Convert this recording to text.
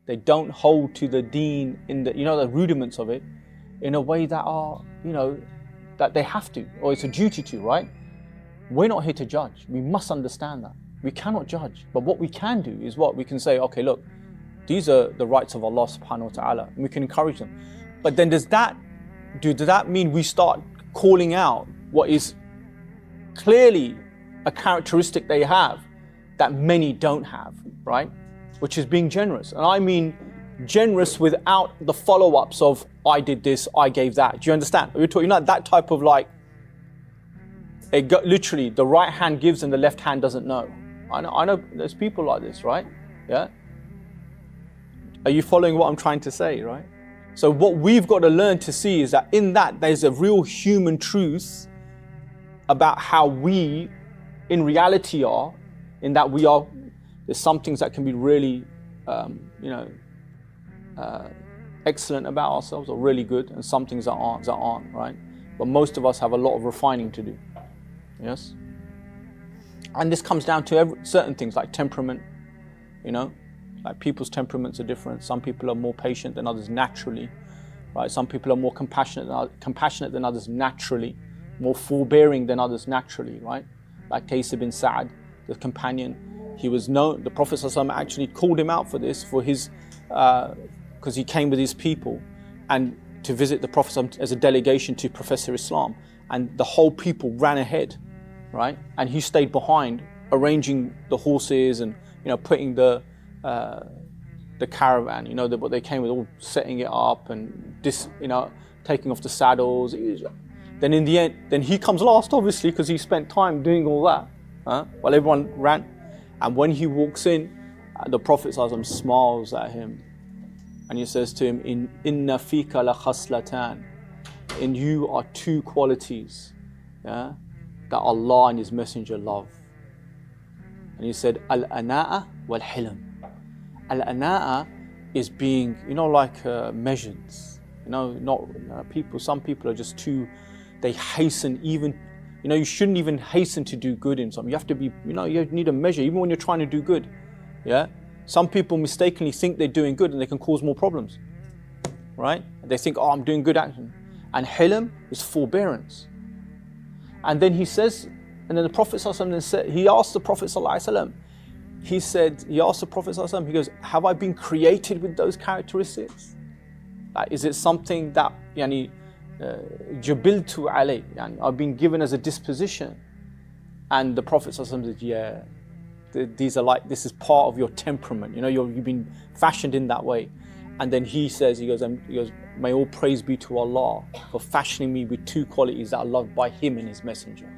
They don't hold to the deen in the, the rudiments of it in a way that are, that they have to, or it's a duty to, right? We're not here to judge. We must understand that. We cannot judge. But what we can do is what? We can say, okay, look, these are the rights of Allah subhanahu wa ta'ala, and we can encourage them. But then does that mean we start calling out what is clearly a characteristic they have that many don't have, right? Which is being generous. And I mean generous without the follow-ups of I did this, I gave that. Do you understand? We're talking about that type of literally the right hand gives and the left hand doesn't know. I know there's people like this, right? Yeah. Are you following what I'm trying to say, right? So what we've got to learn to see is that in that there's a real human truth about how we in reality are, in that there's some things that can be really, excellent about ourselves or really good, and some things that aren't, right? But most of us have a lot of refining to do, yes? And this comes down to certain things like temperament, like people's temperaments are different. Some people are more patient than others naturally, right? Some people are more compassionate than others naturally, more forbearing than others naturally, right? Like Qais ibn Sa'd, the companion, he was known, the Prophet ﷺ actually called him out for this, for his, because he came with his people and to visit the Prophet ﷺ as a delegation to profess Islam, and the whole people ran ahead, right? And he stayed behind, arranging the horses and putting the caravan, what they came with, all setting it up and taking off the saddles. Then in the end, then he comes last, obviously, because he spent time doing all that, while everyone ran. And when he walks in, the Prophet ﷺ smiles at him, and he says to him, "Inna fika la khaslatan." In you are two qualities, that Allah and His Messenger love. And he said, "Al-ana'a wal-hilm." Al-ana'a is being, measured. Some people are just too, they hasten even, you shouldn't even hasten to do good in something. You have to be, you need a measure, even when you're trying to do good. Yeah? Some people mistakenly think they're doing good and they can cause more problems. Right? They think, oh, I'm doing good action. And hilm is forbearance. And then he says, and then the Prophet said, he asked the Prophet ﷺ, he asked the Prophet ﷺ, he goes, have I been created with those characteristics? Is it something that, jubiltu alay, I've been given as a disposition? And the Prophet ﷺ said, yeah, this is part of your temperament, you've been fashioned in that way. And then he goes, may all praise be to Allah for fashioning me with two qualities that are loved by Him and His Messenger.